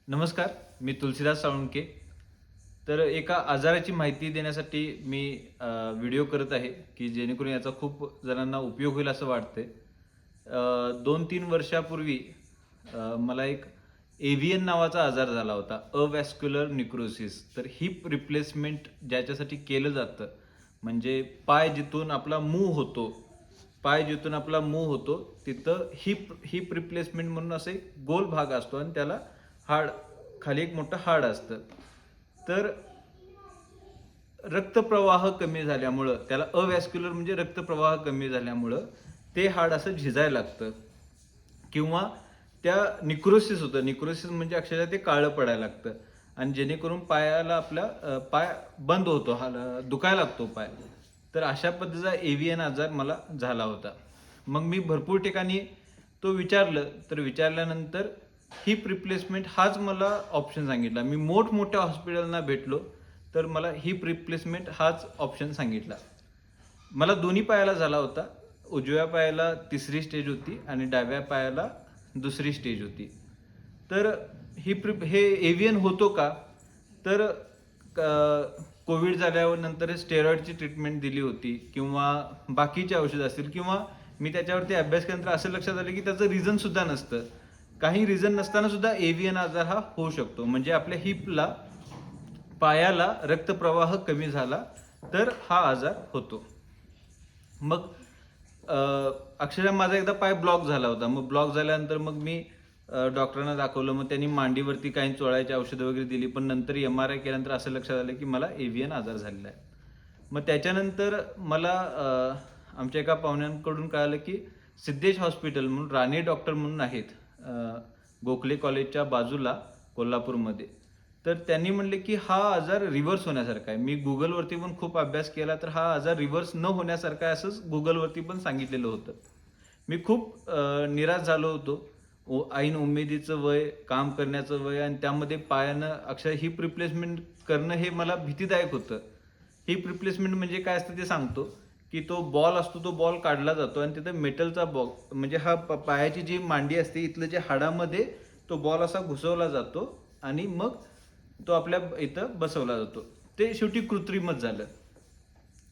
नमस्कार, मी तुलसीदास साळुंके. तर एका आजाराची माहिती देण्यासाठी मी व्हिडिओ करत आहे, की जेणेकरून याचा खूप जणांना उपयोग होईल असं वाटतंय. 2-3 वर्षापूर्वी मला एक एव्हीएन नावाचा आजार झाला होता, अवॅस्क्युलर निक्रोसिस. तर हिप रिप्लेसमेंट ज्याच्यासाठी केलं जातं, म्हणजे पाय जिथून आपला मूव्ह होतो, तिथं हिप हिप रिप्लेसमेंट म्हणून असे गोल भाग असतो आणि त्याला हाड खाली एक मोठं हाड असतं. तर रक्तप्रवाह कमी झाल्यामुळं त्याला अवॅस्क्युलर म्हणजे रक्तप्रवाह कमी झाल्यामुळं ते हाड असं झिजायला लागतं किंवा त्या निक्रोसिस होतं. निक्रोसिस म्हणजे अक्षरशः ते काळं पडायला लागतं आणि जेणेकरून पायाला आपल्या पाय बंद होतो, दुखायला लागतो पाय. तर अशा पद्धतीचा एव्हीएन आजार मला झाला होता. मग मी भरपूर ठिकाणी तो विचारलं, तर विचारल्यानंतर हिप रिप्लेसमेंट हाच मला ऑप्शन सांगितला. मी मोठमोठ्या हॉस्पिटलना भेटलो, तर मला हिप रिप्लेसमेंट हाच ऑप्शन सांगितला. मला दोन्ही पायाला झाला होता. उजव्या पायाला 3री स्टेज होती आणि डाव्या पायाला 2री स्टेज होती. तर हे एव्हीएन होतो का? तर कोविड झाल्यावर नंतर स्टेरॉइडची ट्रीटमेंट दिली होती किंवा बाकीची औषधं असतील किंवा मी त्याच्यावरती अभ्यास केल्यानंतर असं लक्षात आलं की त्याचं रिझन सुद्धा नसतं. काही रिझन नसताना सुद्धा एव्हीएन आजार हा होऊ शकतो. म्हणजे आपल्या पायाला रक्तप्रवाह कमी झाला तर हा आजार होतो. मग अक्षरशः माझा एकदा पाय ब्लॉक झाला होता. मग ब्लॉक झाल्यानंतर मग मी डॉक्टरांना दाखवलं. मग त्यांनी मांडीवरती काही चोळायची औषधं वगैरे दिली. पण नंतर एम-आर-आय केल्यानंतर असं लक्षात आलं की मला एव्हीएन आजार झालेला आहे. मग त्याच्यानंतर मला आमच्या एका पाहुण्यांकडून कळालं की सिद्धेश हॉस्पिटल म्हणून राणे डॉक्टर म्हणून आहेत, गोखले कॉलेजच्या बाजूला कोल्हापूरमध्ये. तर त्यांनी म्हणले की हा आजार रिव्हर्स होण्यासारखा आहे. मी गुगलवरती पण खूप अभ्यास केला, तर हा आजार रिव्हर्स न होण्यासारखा आहे असंच गुगलवरती पण सांगितलेलं होतं. मी खूप निराश झालो होतो. ऐन उमेदीचं वय, काम करण्याचं वय आणि त्यामध्ये पायानं अक्षरशः हिप रिप्लेसमेंट करणं हे मला भीतीदायक होतं. हिप रिप्लेसमेंट म्हणजे काय असतं ते सांगतो, की तो बॉल असतो, तो बॉल काढला जातो आणि तिथं मेटलचा म्हणजे हा पायाची जी मांडी असते, इथलं जे हाडामध्ये तो बॉल असा घुसवला जातो आणि मग तो आपल्या इथं बसवला जातो. ते शेवटी कृत्रिमच झालं.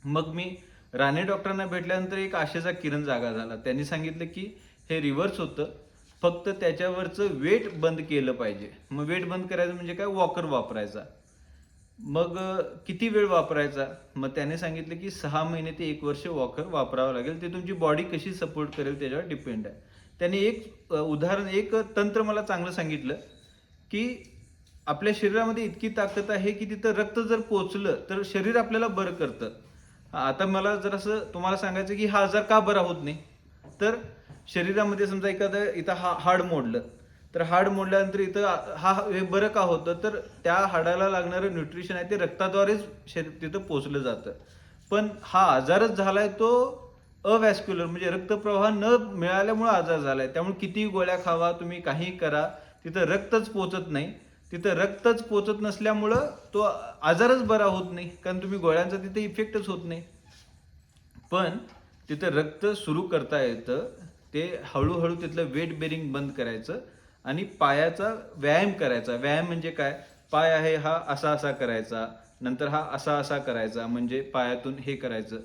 मग मी राणे डॉक्टरांना भेटल्यानंतर एक आशेचा किरण जागा झाला. त्यांनी सांगितलं की हे रिव्हर्स होतं, फक्त त्याच्यावरचं वेट बंद केलं पाहिजे. मग वेट बंद करायचं म्हणजे काय? वॉकर वापरायचा. मग किती वेळ वापरायचा? मग त्याने सांगितलं की 6 महिने ते 1 वर्ष वॉकर वापरावं लागेल. ते तुमची बॉडी कशी सपोर्ट करेल त्याच्यावर डिपेंड आहे. त्याने एक उदाहरण, एक तंत्र मला चांगलं सांगितलं, की आपल्या शरीरामध्ये इतकी ताकद आहे की तिथं रक्त जर पोचलं तर शरीर आपल्याला बरं करतं. आता मला जरासं तुम्हाला सांगायचं की हा आजार का बरा होत नाही? तर शरीरामध्ये समजा एखादं इथं हाड मोडलं, तर हाड मोडल्यानंतर इथं हे बरं का होतं? तर त्या हाडाला लागणारं न्यूट्रिशन आहे ते रक्ताद्वारेच तिथं पोचलं जातं. पण हा आजारच झालाय तो अवॅस्क्युलर म्हणजे रक्तप्रवाह न मिळाल्यामुळे आजार झालाय. त्यामुळे कितीही गोळ्या खावा, तुम्ही काहीही करा, तिथं रक्तच पोचत नाही. तिथं रक्तच पोचत नसल्यामुळं तो आजारच बरा होत नाही, कारण तुम्ही गोळ्यांचा तिथे इफेक्टच होत नाही. पण तिथं रक्त सुरू करता येतं. ते हळूहळू तिथलं वेट बेरिंग बंद करायचं आणि पायाचा व्यायाम करायचा. व्यायाम म्हणजे काय? पाय आहे हा असा असा करायचा, नंतर हा असा असा करायचा, म्हणजे पायातून हे करायचं.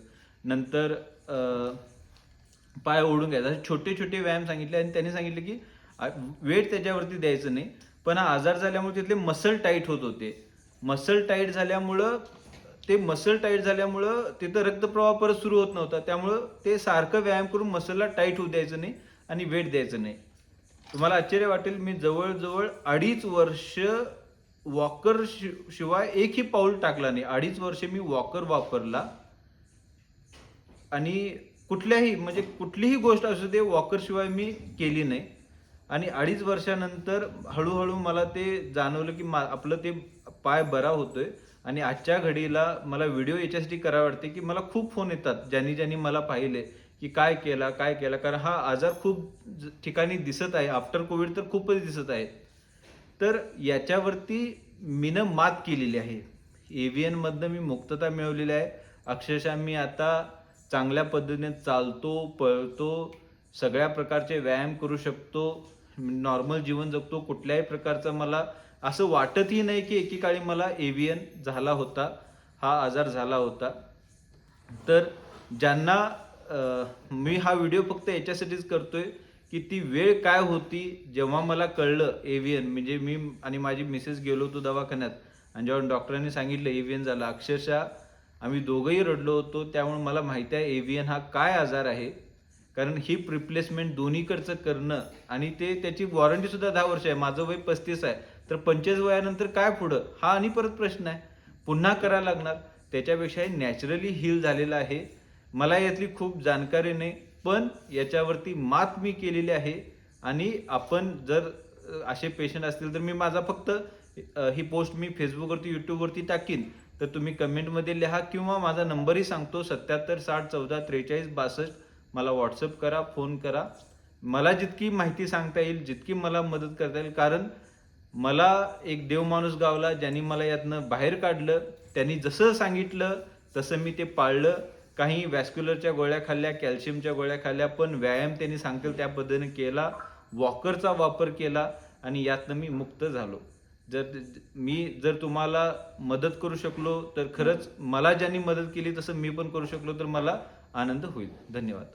नंतर पाय ओढून घ्यायचा. असे छोटे छोटे व्यायाम सांगितले आणि त्यांनी सांगितले की वेट त्याच्यावरती द्यायचं नाही. पण हा आजार झाल्यामुळे तिथले मसल टाईट होत होते. मसल टाईट झाल्यामुळं तिथं रक्तप्रवाह परत सुरू होत नव्हता. त्यामुळं ते सारखं व्यायाम करून मसलला टाईट होऊ द्यायचं नाही आणि वेट द्यायचं नाही. तुम्हाला आश्चर्य वाटेल, मी जवळजवळ 2.5 वर्ष वॉकर शिवाय एकही पाऊल टाकला नाही. 2.5 वर्ष मी वॉकर वापरला आणि कुठलीही गोष्ट असू दे, वॉकर शिवाय मी केली नाही. आणि 2.5 वर्षानंतर हळूहळू मला ते जाणवलं की आपलं ते पाय बरा होतोय. आणि आजच्या घडीला मला व्हिडिओ याच्यासाठी करावे वाटते की मला खूप फोन येतात ज्यांनी ज्यांनी मला पाहिले की काय केला काय केला, कारण हा आजार खूप ठिकाणी दिसत आहे. आफ्टर कोविड तर खूपच दिसत आहे. तर याच्यावरती मीनं मात केलेली आहे. एव्हीएन मधनं मी मुक्तता मिळवलेली आहे. अक्षरशः मी आता चांगल्या पद्धतीने चालतो, पळतो, सगळ्या प्रकारचे व्यायाम करू शकतो. नॉर्मल जीवन जगतो. कुठल्याही प्रकारचा मला असं वाटतही नाही की एकेकाळी मला एव्हीएन झाला होता, हा आजार झाला होता. तर ज्यांना मी हा व्हिडिओ फक्त याच्यासाठीच करतोय की ती वेळ काय होती जेव्हा मला कळलं एव्हीएन, म्हणजे मी आणि माझी मिसेस गेलो होतो दवाखान्यात आणि जेव्हा डॉक्टरांनी सांगितलं एव्हीएन झालं, अक्षरशः आम्ही दोघंही रडलो होतो. त्यामुळे मला माहिती आहे एव्हीएन हा काय आजार आहे. कारण हिप रिप्लेसमेंट दोन्हीकडचं करणं आणि ते त्याची वॉरंटी सुद्धा 10 वर्ष आहे. माझं वय 35 आहे, तर 45 वयानंतर काय पुढं हा आणि परत प्रश्न आहे, पुन्हा करायला लागणार. त्याच्यापेक्षा नॅचरली हील झालेलं आहे. मला यातली खूप जाणकारी नाही, पण याच्यावरती मात मी केलेली आहे. आणि आपण जर असे पेशंट असतील तर मी माझा फक्त ही पोस्ट मी फेसबुकवरती यूट्यूबवरती टाकीन, तर तुम्ही कमेंटमध्ये लिहा किंवा माझा नंबरही सांगतो 77 60 14 43 62. मला व्हॉट्सअप करा, फोन करा. मला जितकी माहिती सांगता येईल, जितकी मला मदत करता येईल, कारण मला एक देव माणूस गावला ज्यांनी मला यातनं बाहेर काढलं. त्यांनी जसं सांगितलं तसं मी ते पाळलं. काही वॅस्क्युलरच्या गोळ्या खाल्ल्या, कॅल्शियमच्या गोळ्या खाल्ल्या, पण व्यायाम त्यांनी सांगतील त्या पद्धतीने केला, वॉकरचा वापर केला आणि यातनं मी मुक्त झालो. जर तुम्हाला मदत करू शकलो तर खरंच, मला ज्यांनी मदत केली तसं मी पण करू शकलो तर मला आनंद होईल. धन्यवाद.